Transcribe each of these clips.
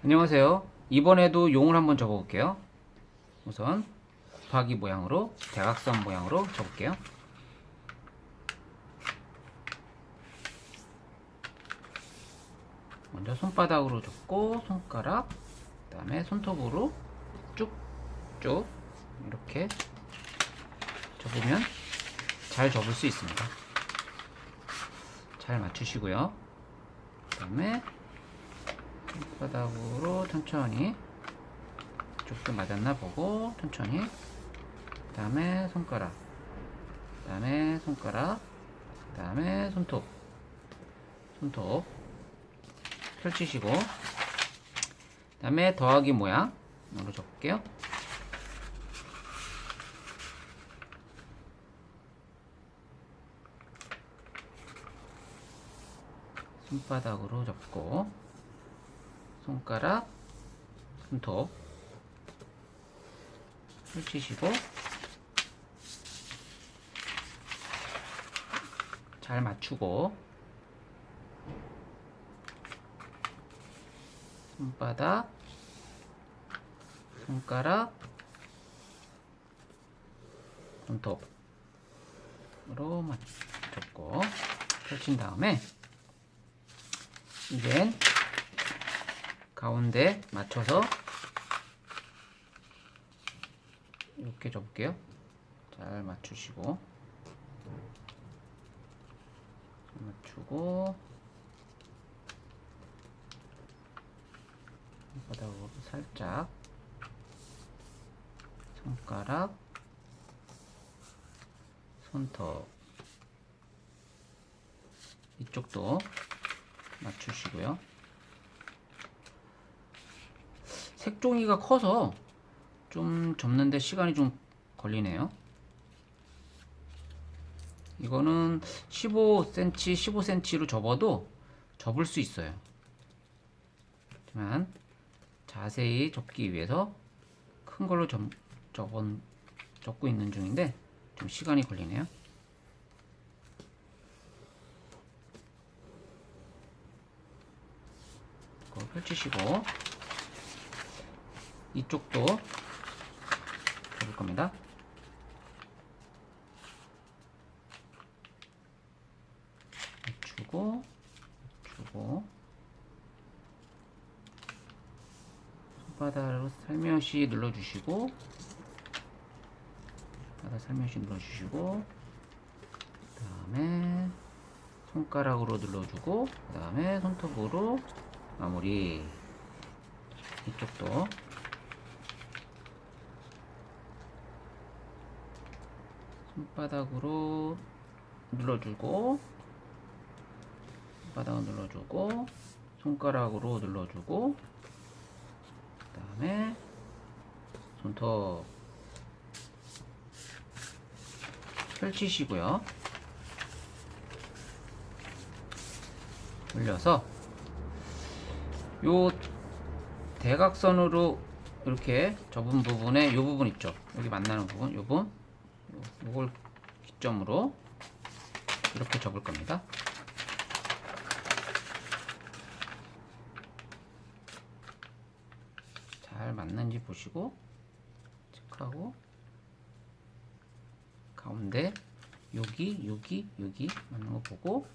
안녕하세요. 이번에도 용을 한번 접어볼게요. 우선 곱하기 모양으로 대각선 모양으로 접을게요. 먼저 손바닥으로 접고 손가락, 그 다음에 손톱으로 쭉쭉 이렇게 접으면 잘 접을 수 있습니다. 잘 맞추시고요. 그 다음에 손바닥으로 천천히 쪽도 맞았나 보고 천천히, 그 다음에 손가락, 그 다음에 손가락, 그 다음에 손톱 펼치시고, 그 다음에 더하기 모양으로 접을게요. 손바닥으로 접고 손가락, 손톱 펼치시고 잘 맞추고, 손바닥, 손가락, 손톱으로 접고 펼친 다음에 이젠 가운데 맞춰서 이렇게 접을게요. 잘 맞추시고 맞추고 손바닥으로 살짝, 손가락, 손톱 이쪽도 맞추시고요. 색종이가 커서 좀 접는데 시간이 좀 걸리네요. 이거는 15cm, 15cm로 접어도 접을 수 있어요. 하지만 자세히 접기 위해서 큰 걸로 접고 있는 중인데 좀 시간이 걸리네요. 이거 펼치시고 이쪽도 접을 겁니다. 주고 손바닥으로 살며시 눌러주시고, 그 다음에 손가락으로 눌러주고, 그 다음에 손톱으로 마무리. 이쪽도 손바닥으로 눌러주고, 손가락으로 눌러주고, 그 다음에 손톱 펼치시고요. 돌려서 요 대각선으로 이렇게 접은 부분에 요 부분 있죠, 여기 만나는 부분, 요걸 기점으로 이렇게 접을 겁니다. 잘 맞는지 보시고 체크하고, 가운데 여기 맞는 거 보고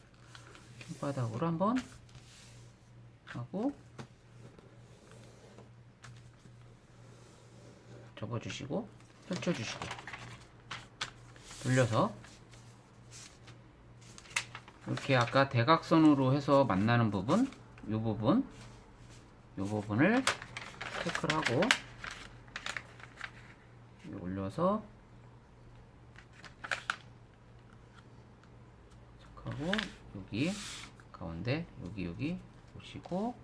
손바닥으로 한번 하고 접어주시고 펼쳐주시고 돌려서 이렇게 아까 대각선으로 해서 만나는 부분, 요 부분을 체크를 하고 올려서 체크하고, 여기 가운데 여기 보시고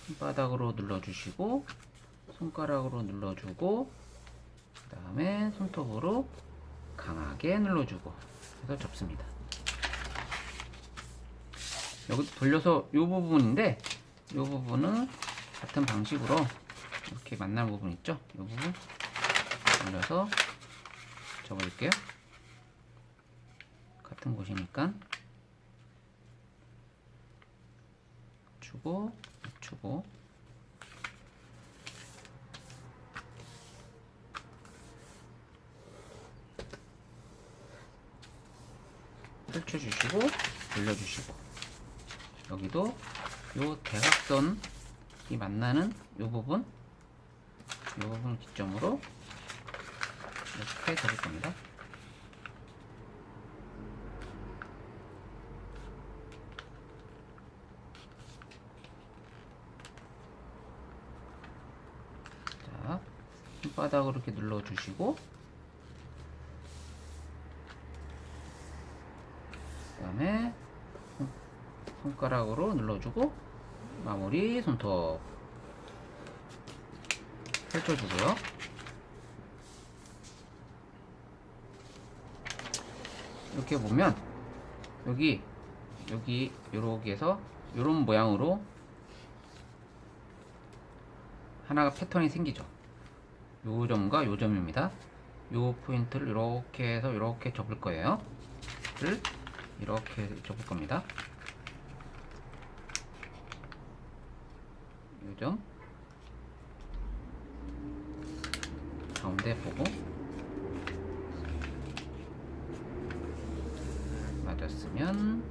손바닥으로 눌러주시고 손가락으로 눌러주고, 그 다음에 손톱으로 강하게 눌러주고 해서 접습니다. 여기 돌려서 이 부분인데, 이 부분은 같은 방식으로 이렇게 만날 부분 있죠, 이 부분 돌려서 접어줄게요. 같은 곳이니까 맞추고 맞추고 펼쳐주시고 돌려주시고 여기도 요 대각선이 만나는 요 부분을 기점으로 이렇게 접을 겁니다. 자, 손바닥으로 이렇게 눌러주시고 그 다음에 손가락으로 눌러주고 마무리 손톱 펼쳐주고요. 이렇게 보면 여기 요렇게 해서 요런 모양으로 하나가 패턴이 생기죠. 요 점과 요 점입니다. 요 포인트를 이렇게 해서 이렇게 접을 거예요. 이렇게 접을 겁니다. 요 점 가운데 보고 맞았으면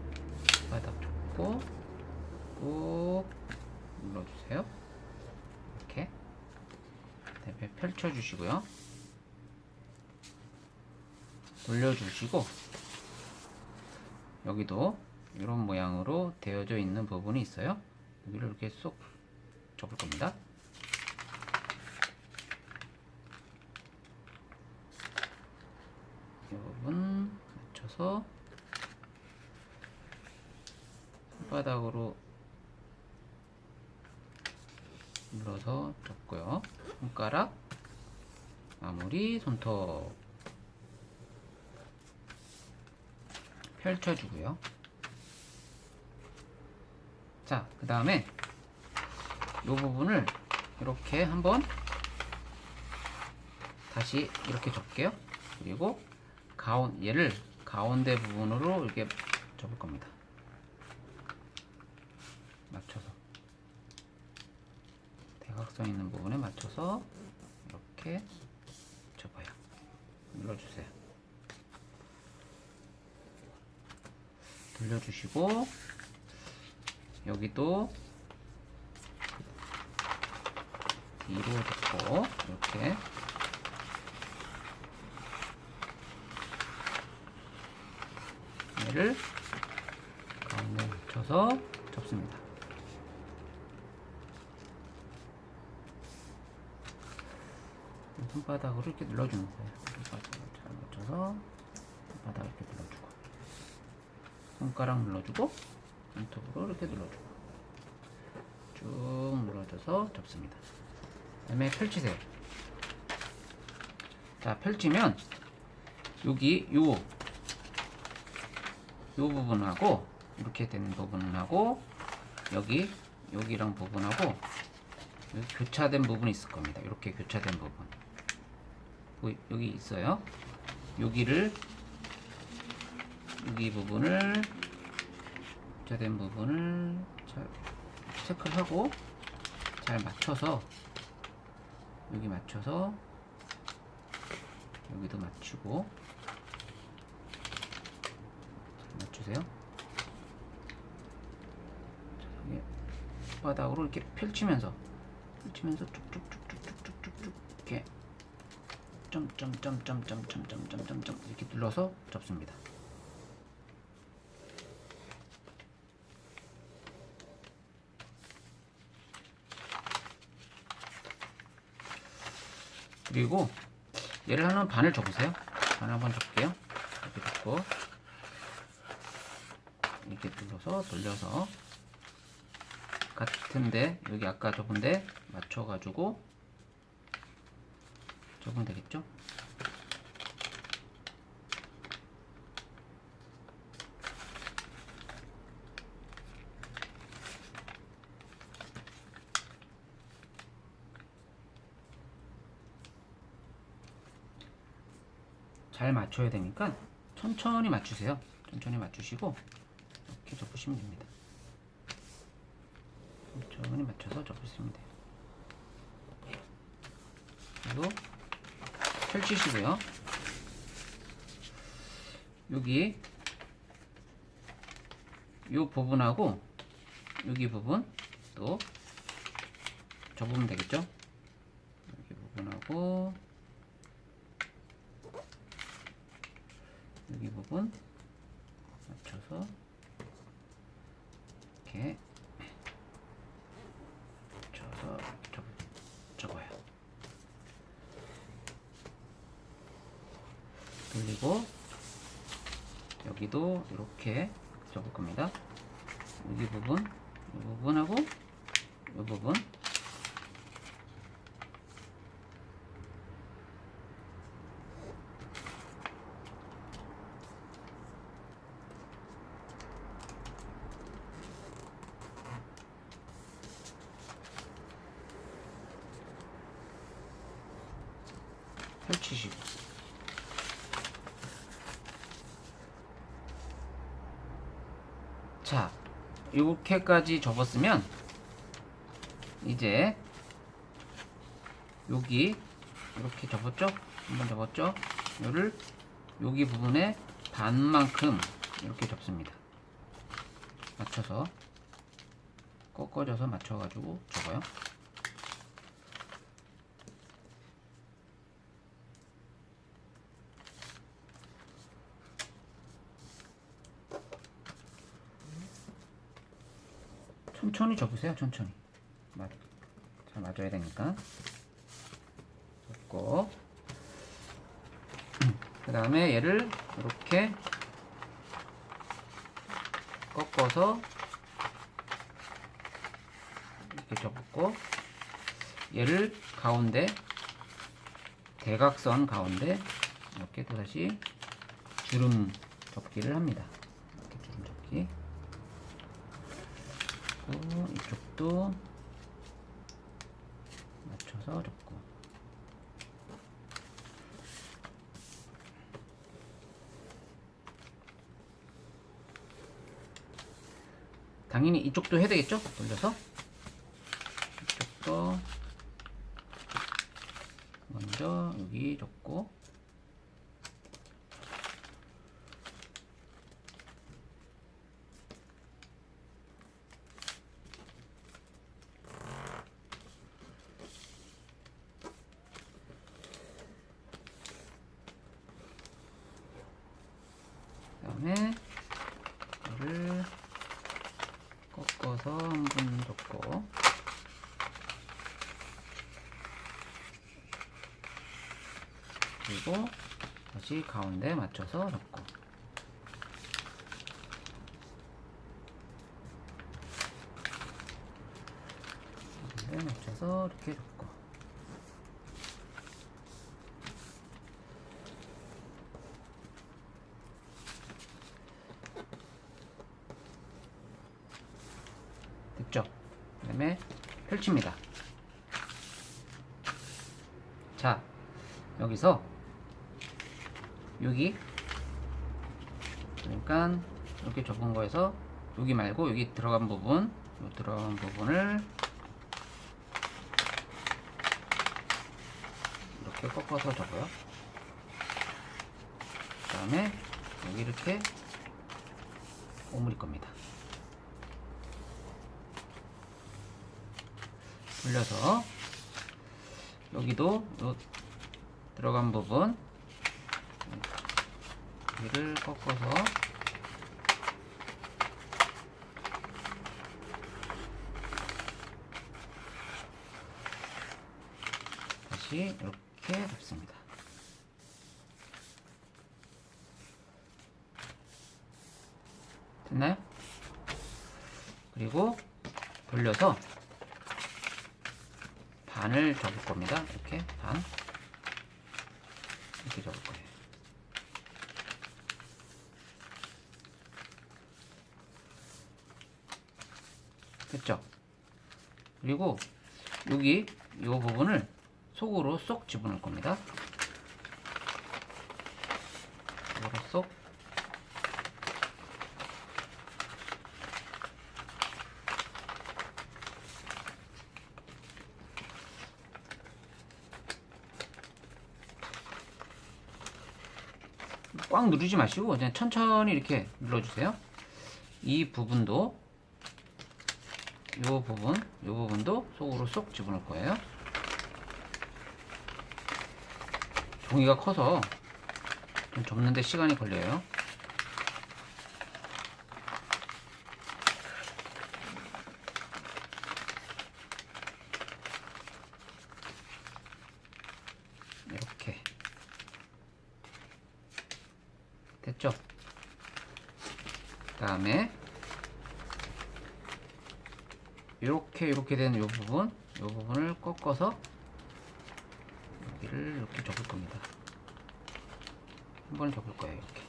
바닥 잡고 꾹 눌러주세요. 이렇게 대패 펼쳐주시고요. 돌려주시고 여기도 이런 모양으로 되어져 있는 부분이 있어요. 여기를 이렇게 쏙 접을 겁니다. 이 부분 맞춰서 손바닥으로 눌러서 접고요. 손가락 마무리 손톱 펼쳐주고요. 자, 그 다음에 이 부분을 이렇게 한번 다시 이렇게 접게요. 그리고 얘를 가운데 부분으로 이렇게 접을 겁니다. 맞춰서 대각선 있는 부분에 맞춰서 이렇게 접어요. 눌러주세요. 돌려주시고 여기도 뒤로 접고 이렇게 얘를 가운데 맞춰서 접습니다. 손바닥으로 이렇게 눌러주는 거예요. 손바닥을 잘 맞춰서 손바닥 이렇게 눌러주고 손가락 눌러주고 손톱으로 이렇게 눌러주고 쭉 눌러줘서 접습니다. 그 다음에 펼치세요. 자, 펼치면 여기 요 부분하고 이렇게 된 부분하고 여기랑 부분하고 여기 교차된 부분이 있을 겁니다. 이렇게 교차된 부분 여기 있어요. 여기 부분을 교차된 부분을 잘 체크를 하고 잘 맞춰서 여기 맞춰서 여기도 맞추고 잘 맞추세요. 바닥으로 이렇게 펼치면서 쭉쭉쭉쭉쭉쭉쭉쭉 이렇게 점점점점점점점점점 이렇게 눌러서 접습니다. 그리고 얘를 하나 반을 접으세요. 반을 한번 접게요. 이렇게 접고 이렇게 눌러서 돌려서 같은데 여기 아까 접은데 맞춰가지고 접으면 되겠죠? 잘 맞춰야 되니까 천천히 맞추세요. 천천히 맞추시고 이렇게 접으시면 됩니다. 천천히 맞춰서 접으시면 돼요. 그리고 펼치시고요. 여기 요 부분하고 여기 부분 또 접으면 되겠죠? 여기 부분하고 여기 부분 맞춰서 이렇게 맞춰서 접어요. 그리고 여기도 이렇게 접을 겁니다. 여기 부분, 이 부분하고 이 부분 펼치시고 자, 이렇게까지 접었으면 이제 여기 이렇게 접었죠? 한번 접었죠? 요를 여기 부분에 반만큼 이렇게 접습니다. 맞춰서 꺾어져서 맞춰가지고 접어요. 천천히 접으세요. 천천히. 잘 맞아야 되니까. 접고 그 다음에 얘를 이렇게 꺾어서 이렇게 접고 얘를 가운데 대각선 가운데 이렇게 또 다시 주름 접기를 합니다. 이렇게 주름 접기. 이쪽도 맞춰서 접고 당연히 이쪽도 해야 되겠죠? 돌려서 이쪽도 먼저 여기 접고 그 다음에 이거를 꺾어서 한 번 접고 그리고 다시 가운데 맞춰서 접고 가운데 맞춰서 이렇게 접고 됐죠? 그 다음에 펼칩니다. 자, 여기서 여기 그러니까 이렇게 접은 거에서 여기 말고 여기 들어간 부분 요 들어간 부분을 이렇게 꺾어서 접어요. 그 다음에 여기 이렇게 오므릴 겁니다. 돌려서 여기도 요 들어간 부분 여기를 꺾어서 다시 이렇게 잡습니다. 됐나요? 그리고 돌려서 반을 접을 겁니다. 이렇게 반 이렇게 접을 거예요. 됐죠? 그리고 여기 이 부분을 속으로 쏙 집어넣을 겁니다. 속으로 쏙 꽉 누르지 마시고 그냥 천천히 이렇게 눌러주세요. 이 부분도 요 부분도 속으로 쏙 집어넣을 거예요. 종이가 커서 좀 접는데 시간이 걸려요. 이렇게 됐죠? 그 다음에 이렇게 된 요 부분을 꺾어서 여기를 이렇게 접을 겁니다. 한 번에 접을 거예요. 이렇게.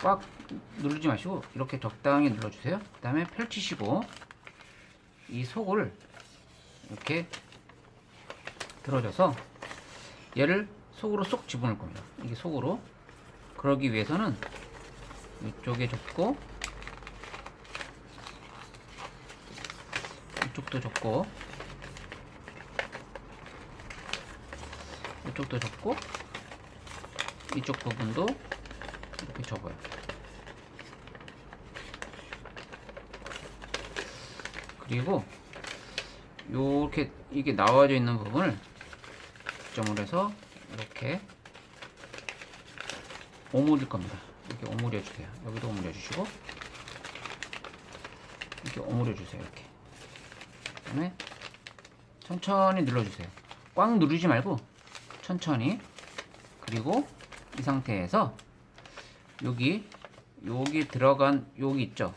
꽉 누르지 마시고 이렇게 적당히 눌러주세요. 그 다음에 펼치시고 이 속을 이렇게 들어줘서 얘를 속으로 쏙 집어넣을 겁니다. 이게 속으로. 그러기 위해서는 이쪽에 접고 이쪽도 접고 이쪽도 접고 이쪽 부분도 이렇게 접어요. 그리고 요렇게 이게 나와져 있는 부분을 점을 해서 이렇게 오므릴 겁니다. 이렇게 오므려 주세요. 여기도 오므려 주시고 이렇게 오므려 주세요. 이렇게. 그다음에 천천히 눌러 주세요. 꽉 누르지 말고 천천히. 그리고 이 상태에서 여기 들어간 여기 있죠?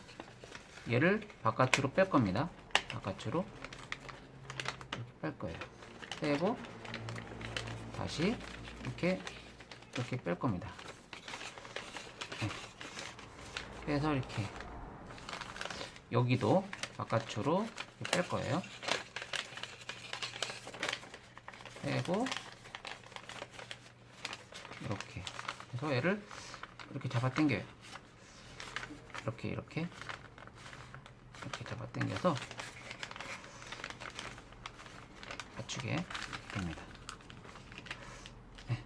얘를 바깥으로 뺄 겁니다. 바깥으로 뺄 거예요. 빼고 다시 이렇게 뺄 겁니다. 빼서 이렇게 여기도 바깥으로 뺄 거예요. 빼고 이렇게 해서 얘를 이렇게 잡아 당겨요. 이렇게 잡아 당겨서 맞추게 됩니다. 네.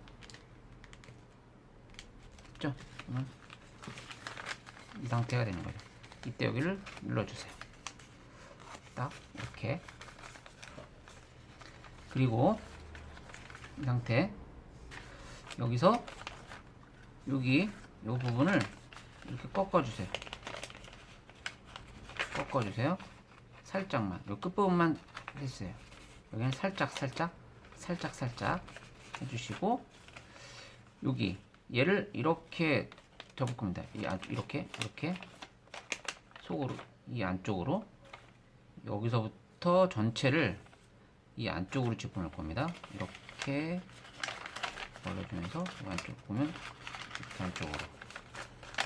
됐죠? 이 상태가 되는 거죠. 이때 여기를 눌러주세요. 딱 이렇게. 그리고 이 상태 여기서 여기 요 부분을 이렇게 꺾어주세요. 살짝만. 요 끝부분만 했어요. 여기는 살짝 해주시고 여기 얘를 이렇게 접을 겁니다. 이렇게 속으로 이 안쪽으로 여기서부터 전체를 이 안쪽으로 집어넣을 겁니다. 이렇게 벌려주면서 이 안쪽 보면 이렇게 안쪽으로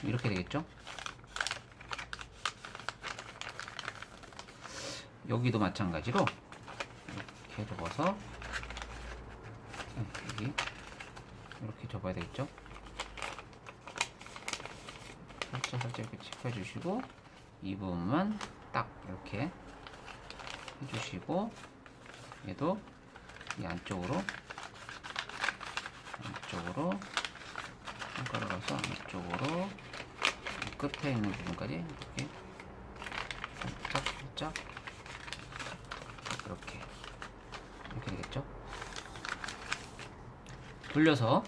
이렇게 되겠죠? 여기도 마찬가지로 이렇게 접어서 여기 이렇게 접어야 되겠죠? 살짝 이렇게 짚어주시고 이 부분만 딱 이렇게 해주시고 얘도 이 안쪽으로 손가락을 넣어서 안쪽으로 이 끝에 있는 부분까지 이렇게 살짝 이렇게 되겠죠? 돌려서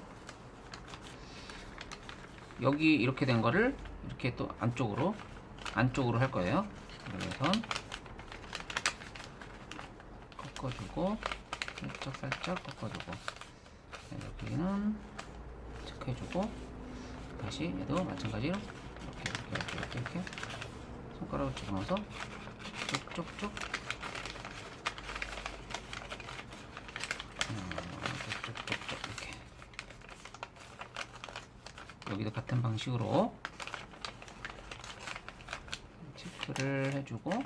여기 이렇게 된 거를 이렇게 또 안쪽으로 할 거예요. 그래서 꺾어주고 살짝 꺾어주고 여기는 체크해주고 다시 얘도 마찬가지로 이렇게 손가락을 집어넣어서 쭉쭉쭉 이렇게 여기도 같은 방식으로 체크를 해주고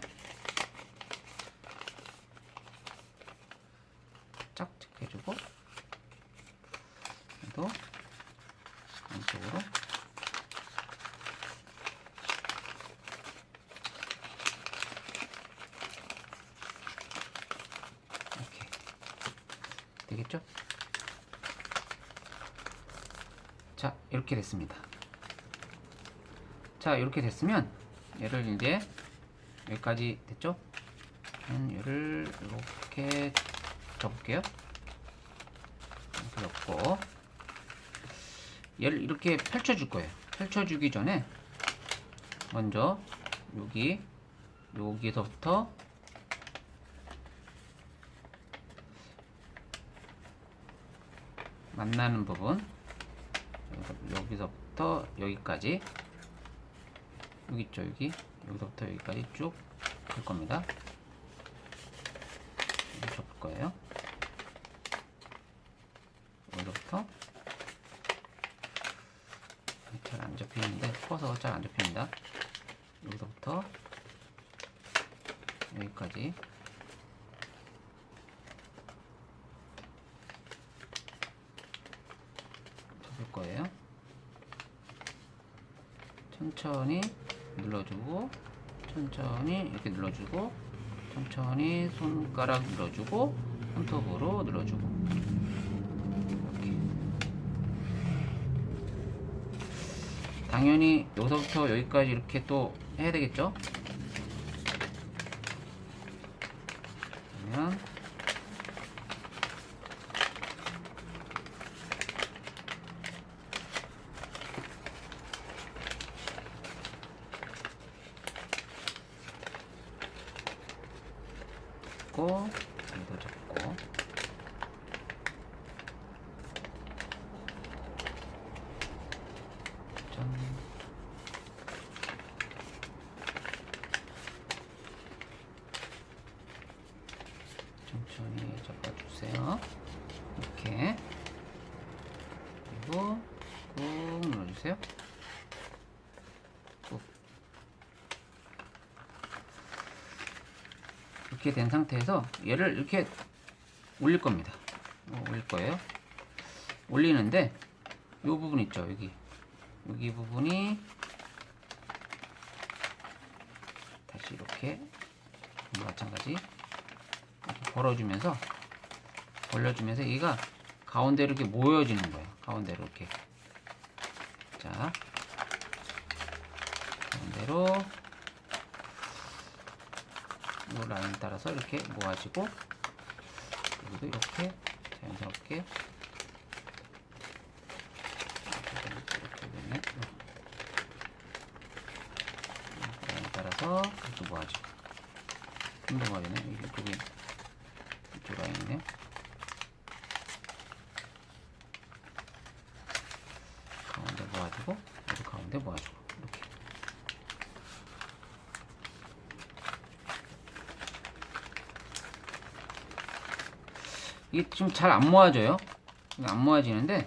짝 체크해주고 또 안쪽으로 이렇게 되겠죠? 자, 이렇게 됐습니다. 자, 이렇게 됐으면 얘를 이제 여기까지 됐죠? 얘를 이렇게 접을게요. 이렇게 접고 얘를 이렇게 펼쳐줄 거예요. 펼쳐주기 전에 먼저 여기서부터 만나는 부분, 여기서부터 여기까지, 여기 있죠, 여기서부터 여기까지 쭉 할 겁니다. 이렇게 접을 거예요. 여기서부터 잘 안 접히는데, 커서 잘 안 접힙니다. 여기서부터 여기까지 접을 거예요. 천천히 눌러주고, 천천히 이렇게 눌러주고, 천천히 손가락 눌러주고, 손톱으로 눌러주고, 이렇게. 당연히 여기서부터 여기까지 이렇게 또 해야 되겠죠? 그러면 잡고, 여기도 잡고, 짠. 천천히 잡아주세요. 이렇게. 그리고 꾹 눌러주세요. 꾹. 이렇게 된 상태에서 얘를 이렇게 올릴 겁니다. 올릴 거예요. 올리는데 이 부분 있죠, 여기 부분이 다시 이렇게 마찬가지 이렇게 벌려주면서 얘가 가운데로 이렇게 모여지는 거예요. 가운데로 이렇게. 자, 가운데로 이 라인 따라서 이렇게 모아지고, 여기도 이렇게 자연스럽게 라인 따라서 이렇게 모아지고, 좀 더 모아지네. 이쪽 라인이네요. 가운데 모아주고, 여기 가운데 모아주고, 이렇게. 이게 좀 잘 안 모아져요. 안 모아지는데,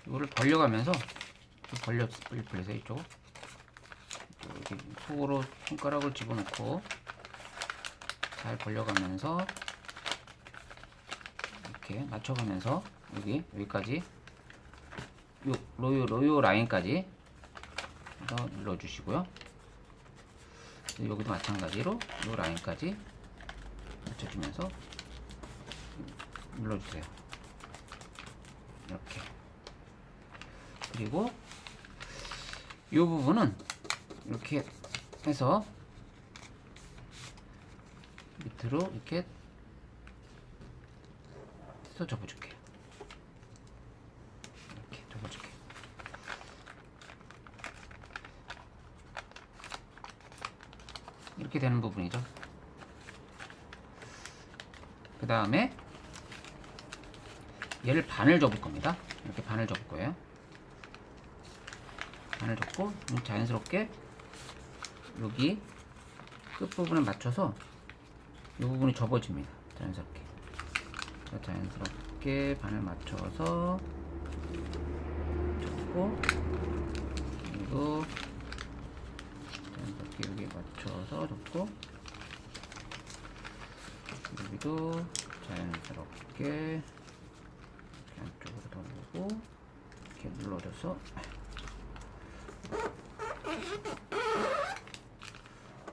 이거를 벌려가면서, 벌려서 이쪽. 여기 속으로 손가락을 집어넣고, 잘 벌려가면서, 이렇게 맞춰가면서, 여기까지, 로요 라인까지 눌러주시고요. 여기도 마찬가지로 이 라인까지 맞춰주면서 눌러주세요. 이렇게. 그리고 이 부분은 이렇게 해서 밑으로 이렇게 해서 접어줄게요. 이렇게 접어줄게요. 이렇게 되는 부분이죠. 그 다음에 얘를 반을 접을 겁니다. 이렇게 반을 접을 거예요. 반을 접고 자연스럽게 여기 끝부분에 맞춰서 이 부분이 접어집니다. 자연스럽게 반을 맞춰서 접고, 그리고 자연스럽게 여기 맞춰서 접고, 여기도 자연스럽게 안쪽으로 돌리고 이렇게 눌러줘서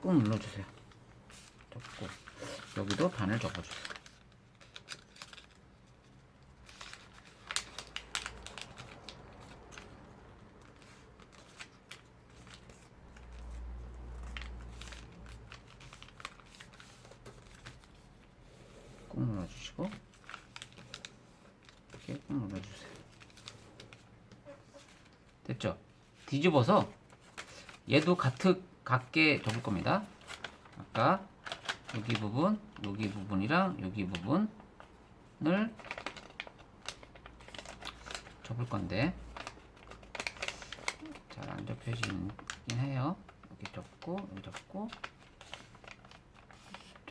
꾹 눌러주세요. 접고, 여기도 반을 접어주세요. 눌러주시고 이렇게 꾹 눌러주세요. 됐죠? 뒤집어서 얘도 같게 접을 겁니다. 아까 여기 부분이랑 여기 부분을 접을 건데 잘 안 접혀지긴 해요. 여기 접고 여기 접고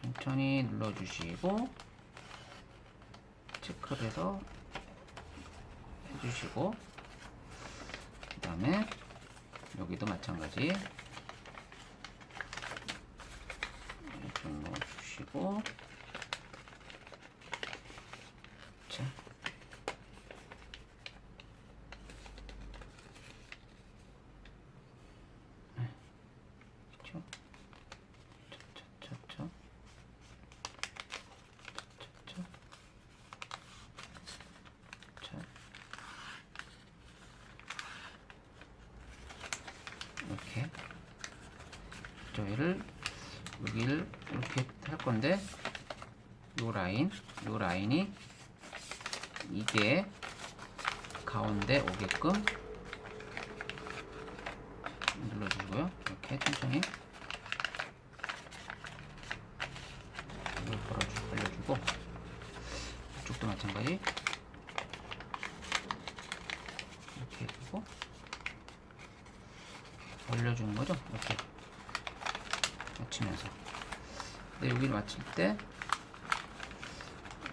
천천히 눌러주시고 체크를 해서 해주시고 그 다음에 여기도 마찬가지 좀 넣어주시고 자 그렇죠? 차차차차 차차차 자 이렇게 저희를 여기를 이렇게 할 건데 요 라인이 이게 가운데 오게끔 눌러주고요. 이렇게 천천히 이걸 벌려주고 이쪽도 마찬가지 이렇게 해주고 벌려주는 거죠. 이렇게 맞추면서. 근데 여기를 맞출 때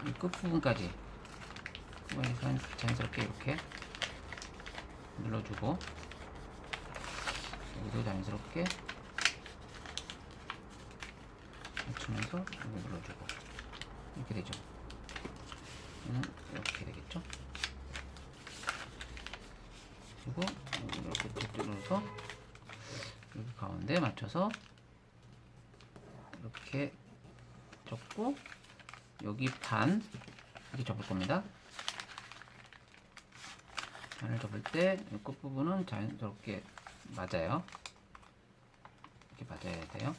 이 끝부분까지 자연스럽게 이렇게 눌러주고 여기도 자연스럽게 맞추면서 여기 눌러주고 이렇게 되죠. 이렇게 되겠죠. 그리고 이렇게 눌러서 여기 가운데 맞춰서 이렇게 접고 여기 반 이렇게 접을 겁니다. 반을 접을 때 끝부분은 자연스럽게 맞아요. 이렇게 맞아야 돼요.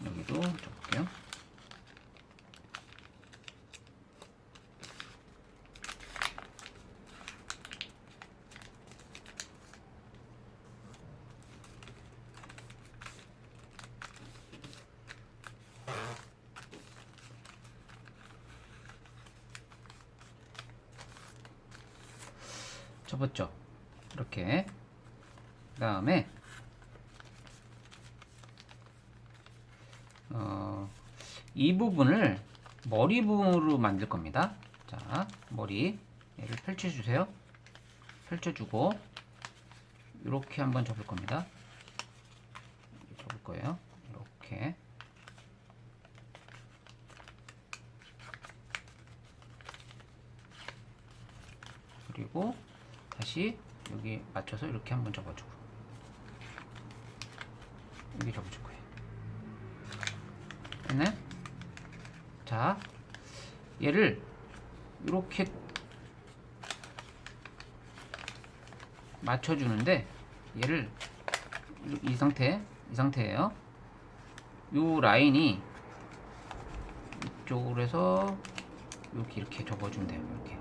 여기도 접을게요. 접었죠? 이렇게. 그 다음에 이 부분을 머리 부분으로 만들 겁니다. 자, 머리 얘를 펼쳐주세요. 펼쳐주고 이렇게 한번 접을 겁니다. 접을 거예요. 이렇게. 그리고 다시 여기 맞춰서 이렇게 한번 접어주고 여기 접어줄 거예요. 됐네? 자, 얘를 이렇게 맞춰주는데 얘를 이 상태예요. 요 라인이 이쪽으로 해서 이렇게 접어주면 돼요. 이렇게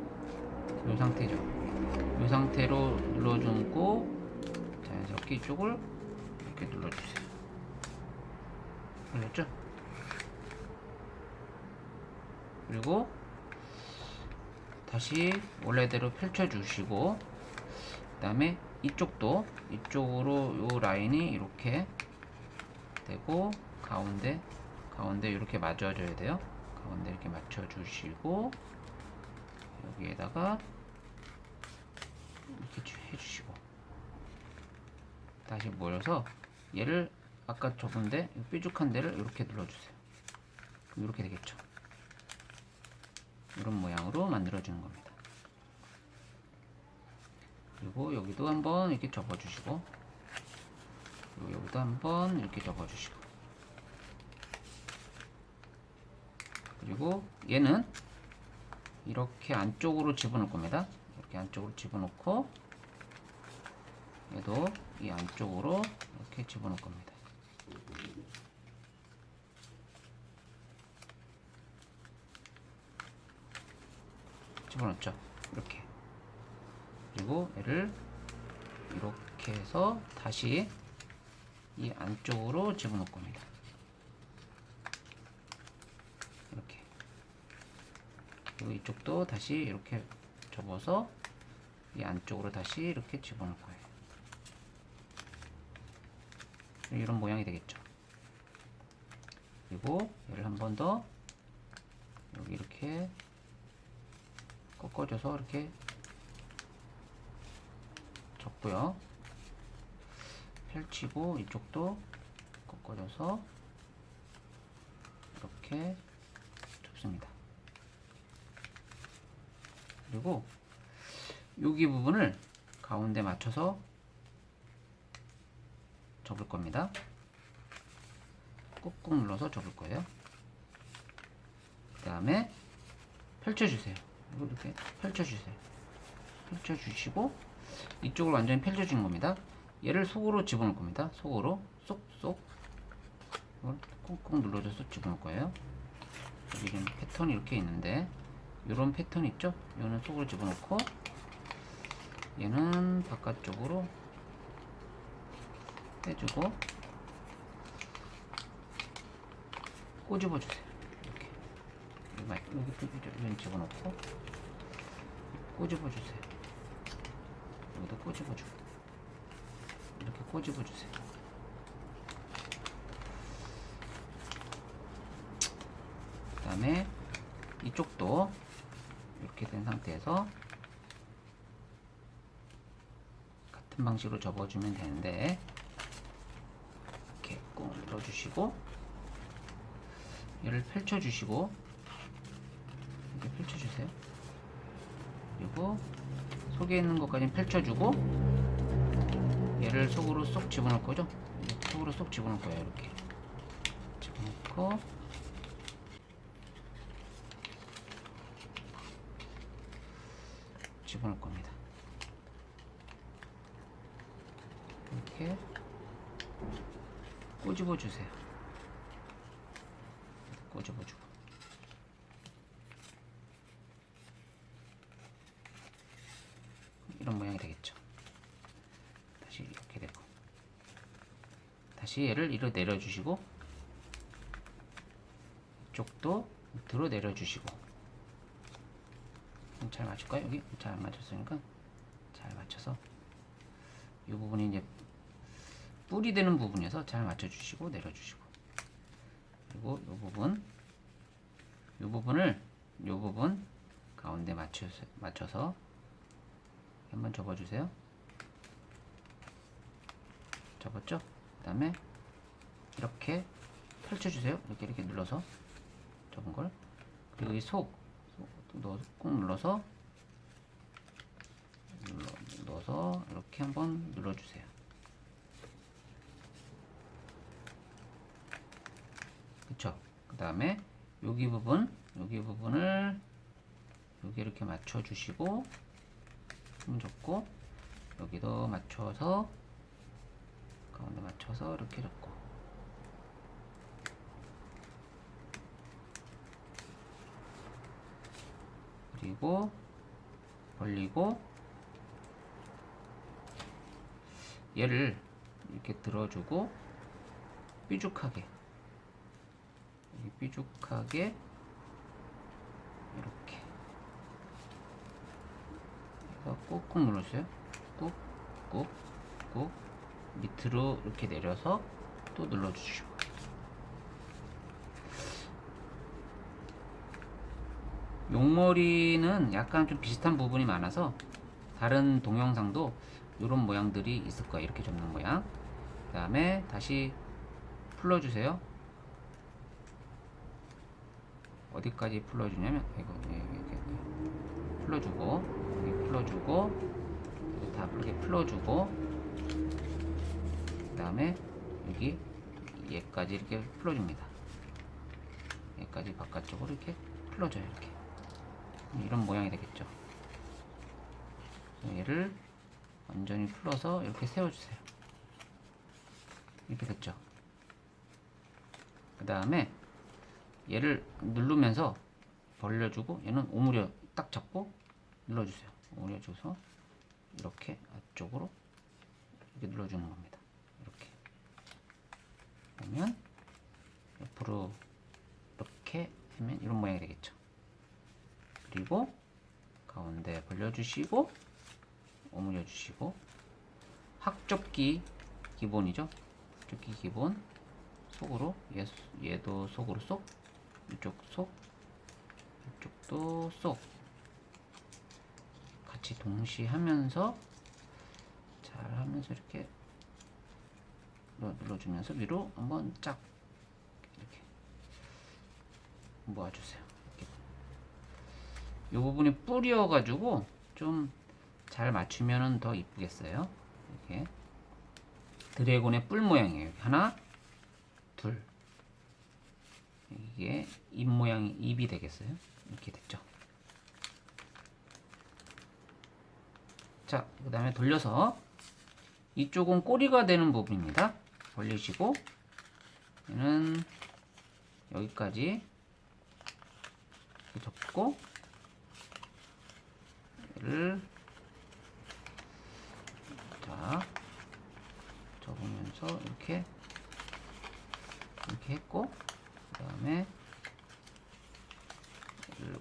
요 상태죠. 요 상태로 눌러주고 자연스럽게 이쪽을 이렇게 눌러주세요. 눌렀죠? 그리고 다시 원래대로 펼쳐주시고 그 다음에 이쪽으로 요 라인이 이렇게 되고 가운데 이렇게 맞춰줘야 돼요. 가운데 이렇게 맞춰주시고 여기에다가 이렇게 해주시고 다시 모여서 얘를 아까 접은데 뾰족한 데를 이렇게 눌러주세요. 그럼 이렇게 되겠죠. 이런 모양으로 만들어주는 겁니다. 그리고 여기도 한번 이렇게 접어주시고, 그리고 여기도 한번 이렇게 접어주시고, 그리고 얘는 이렇게 안쪽으로 집어넣을 겁니다. 이렇게 안쪽으로 집어넣고, 얘도 이 안쪽으로 이렇게 집어넣을 겁니다. 집어넣죠. 이렇게. 그리고 얘를 이렇게 해서 다시 이 안쪽으로 집어넣을 겁니다. 이렇게. 그리고 이쪽도 다시 이렇게 접어서 이 안쪽으로 다시 이렇게 집어넣을 거예요. 이런 모양이 되겠죠. 그리고 얘를 한 번 더 여기 이렇게 꺾어줘서 이렇게 접고요. 펼치고 이쪽도 꺾어줘서 이렇게 접습니다. 그리고 여기 부분을 가운데 맞춰서 접을 겁니다. 꾹꾹 눌러서 접을 거예요. 그 다음에 펼쳐주세요. 이렇게 펼쳐주세요. 펼쳐주시고 이쪽을 완전히 펼쳐주는 겁니다. 얘를 속으로 집어넣을 겁니다. 속으로 쏙쏙 이걸 꾹꾹 눌러줘서 집어넣을 거예요. 여기는 패턴이 이렇게 있는데 이런 패턴 있죠? 이거는 속으로 집어넣고 얘는 바깥쪽으로 빼주고 꼬집어 주세요. 이렇게 여기 집어넣고 꼬집어 주세요. 여기도 꼬집어 주고 이렇게 꼬집어 주세요. 그 다음에 이쪽도 이렇게 된 상태에서 같은 방식으로 접어주면 되는데 이렇게 꼭 눌러주시고 얘를 펼쳐주시고 이렇게 펼쳐주세요. 그리고 속에 있는 것까지 펼쳐주고 얘를 속으로 쏙 집어넣을 거죠. 속으로 쏙 집어넣을 거예요. 이렇게 집어넣고 집어넣을 겁니다. 이렇게 꼬집어 주세요. 꼬집어 주고 이런 모양이 되겠죠. 다시 이렇게 되고 다시 얘를 이리로 내려주시고 이쪽도 밑으로 내려주시고 잘 맞출까요? 여기 잘 안 맞췄으니까 잘 맞춰서 이 부분이 이제 뿔이 되는 부분에서 잘 맞춰주시고 내려주시고 그리고 이 부분 가운데 맞춰서 한번 접어주세요. 접었죠? 그 다음에 이렇게 펼쳐주세요. 이렇게 눌러서 접은 걸 그리고 이 꼭 눌러서 이렇게 한번 눌러주세요. 그쵸? 그 다음에 여기 부분을 여기 이렇게 맞춰주시고 힘 줬고 여기도 맞춰서 가운데 맞춰서 이렇게 잡고 그리고 벌리고 얘를 이렇게 들어주고 삐죽하게 이렇게 해서 꾹꾹 눌러주세요. 꾹꾹 밑으로 이렇게 내려서 또 눌러주시고 용머리는 약간 좀 비슷한 부분이 많아서 다른 동영상도 이런 모양들이 있을 거예요. 이렇게 접는 모양. 그 다음에 다시 풀러주세요. 어디까지 풀러주냐면 이거 이렇게 풀러주고 여기 풀러주고 다 이렇게 풀어주고, 그 다음에 여기 얘까지 이렇게 풀어줍니다. 얘까지 바깥쪽으로 이렇게 풀어줘요. 이렇게 이런 모양이 되겠죠. 얘를 완전히 풀어서 이렇게 세워주세요. 이렇게 됐죠. 그 다음에 얘를 누르면서 벌려주고, 얘는 오므려 딱 잡고 눌러주세요. 오므려 줘서 이렇게 앞쪽으로 이렇게 눌러주는 겁니다. 이렇게 보면 옆으로 이렇게 하면 이런 모양이 되겠죠. 그리고 가운데 벌려주시고 오므려 주시고, 학접기 기본이죠. 학접기 기본 속으로, 얘도 속으로 쏙, 이쪽 속, 이쪽도 쏙 같이 동시에 하면서 잘 하면서 이렇게 눌러주면서 위로 한번 쫙 이렇게 모아주세요. 이렇게. 이 부분이 뿌려가지고 좀 잘 맞추면은 더 이쁘겠어요. 이렇게 드래곤의 뿔 모양이에요. 하나, 둘. 이게 입 모양이 입이 되겠어요. 이렇게 됐죠. 자, 그 다음에 돌려서 이쪽은 꼬리가 되는 부분입니다. 벌리시고, 얘는 여기까지 접고, 얘를 자 접으면서 이렇게 했고, 그 다음에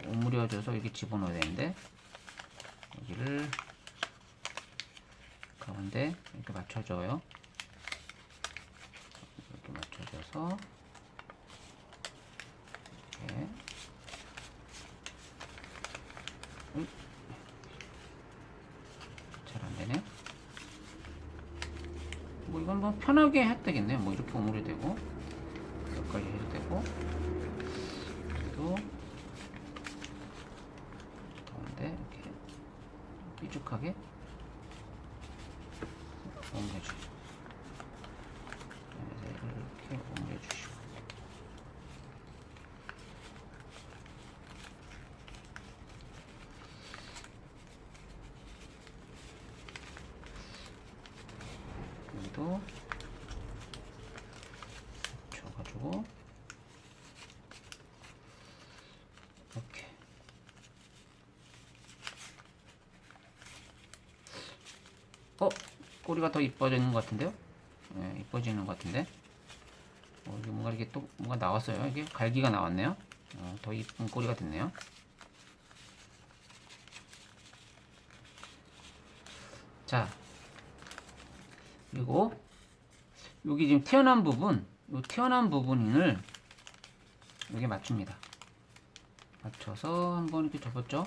오므려줘서 이렇게 집어넣어야 되는데, 여기를 가운데 이렇게 맞춰줘요. 이렇게 맞춰줘서 이렇게 잘 안되네. 뭐 이건 뭐 편하게 해도 되겠네요. 뭐 이렇게 오므려 되고, 여기까지 해도 되고, 그리고 가운데 이렇게 삐죽하게 오므려주시고, 이렇게 오므려주시고, 여기도 줘가지고 이렇게. 꼬리가 더 이뻐지는 것 같은데요? 네, 이뻐지는 것 같은데. 이게 뭔가 이게 또 뭔가 나왔어요. 이게 갈기가 나왔네요. 더 이쁜 꼬리가 됐네요. 자, 그리고 여기 지금 튀어나온 부분, 이 튀어나온 부분을 여기 맞춥니다. 맞춰서 한번 이렇게 접었죠.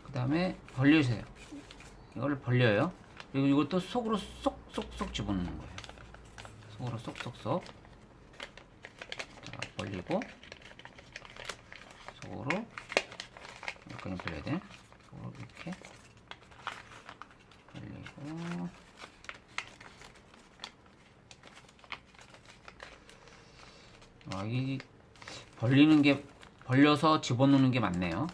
그 다음에 벌려주세요. 이걸 벌려요. 그리고 이것도 속으로 쏙쏙쏙 집어넣는 거예요. 속으로 쏙쏙쏙. 자, 벌리고 속으로 여기까지 벌려야 돼. 속으로 이렇게 벌리고, 이 벌리는 게, 벌려서 집어넣는 게 맞네요.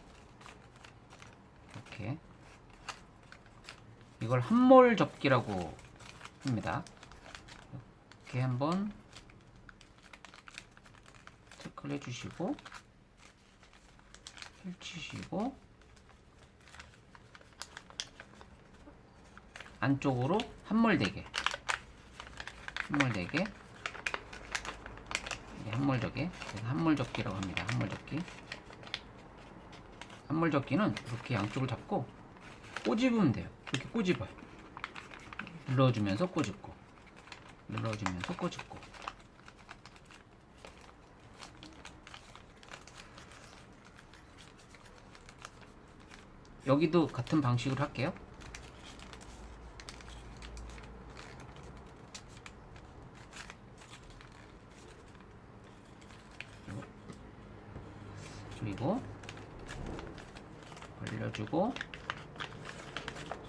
이렇게. 이걸 한몰 접기라고 합니다. 이렇게 한번 체크를 해주시고, 펼치시고, 안쪽으로 한몰되게, 한몰되게, 한몰접기, 한몰접기라고 합니다. 한몰접기. 한몰접기는 이렇게 양쪽을 잡고 꼬집으면 돼요. 이렇게 꼬집어요. 눌러주면서 꼬집고, 눌러주면서 꼬집고. 여기도 같은 방식으로 할게요. 그리고 벌려주고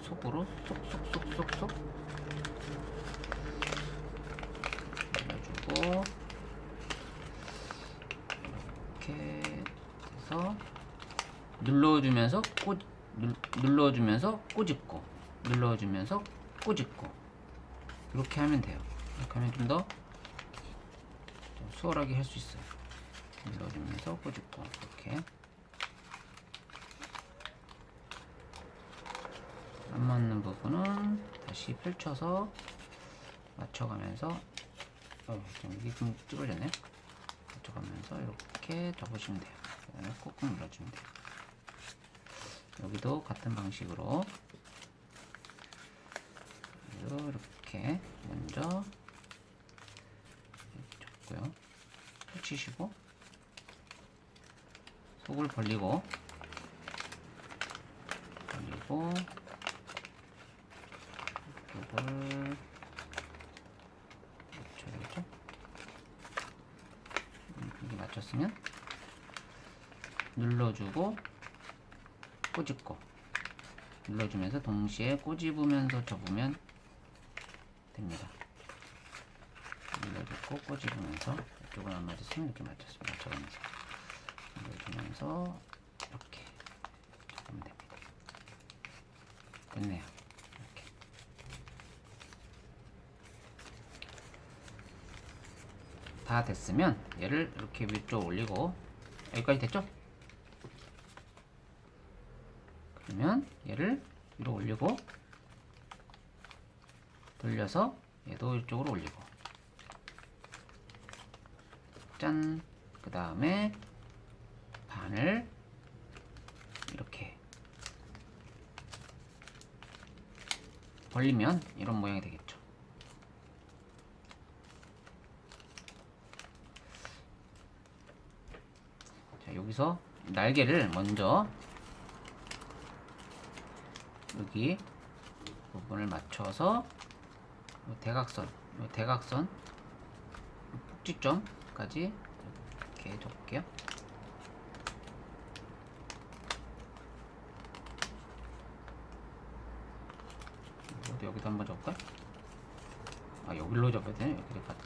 속으로 쏙쏙쏙쏙쏙 벌려주고 이렇게 해서 눌러주면서 눌러주면서 꼬집고 눌러주면서 꼬집고 이렇게 하면 돼요. 이렇게 하면 좀 더 수월하게 할 수 있어요. 눌러주면서 꼬집고 이렇게 안 맞는 부분은 다시 펼쳐서 맞춰가면서 여기 좀 찌그러졌네. 맞춰가면서 이렇게 접으시면 돼요. 그다음에 꾹꾹 눌러주면 돼요. 여기도 같은 방식으로 이렇게 먼저 접고요. 펼치시고 속을 벌리고 이걸 맞춰야죠. 이게 맞췄으면 눌러주고 꼬집고 눌러주면서 동시에 꼬집으면서 접으면 됩니다. 눌러주고 꼬집으면서 이쪽은 안 맞았으면 이렇게 맞춰가면서 눌러주면서 이렇게 접으면 됩니다. 됐네요. 이렇게 다 됐으면 얘를 이렇게 위쪽 올리고 여기까지 됐죠? 그러면 얘를 위로 올리고 돌려서 얘도 이쪽으로 올리고 짠! 그 다음에 반을 이렇게 벌리면 이런 모양이 되겠죠. 자, 여기서 날개를 먼저 여기 부분을 맞춰서 대각선 꼭지점까지 이렇게 접을게요. 여기도 한번 접을까요? 여기로 접어야 되네.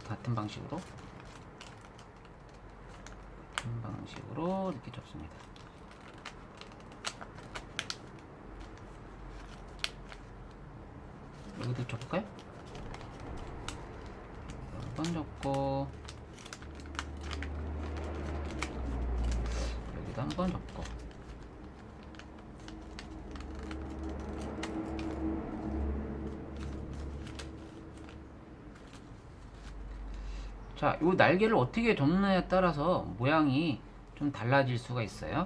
같은 방식으로 이렇게 접습니다. 여기도 접을까요? 한번 접고 여기도 한번 접고 자, 이 날개를 어떻게 접느냐에 따라서 모양이 좀 달라질 수가 있어요.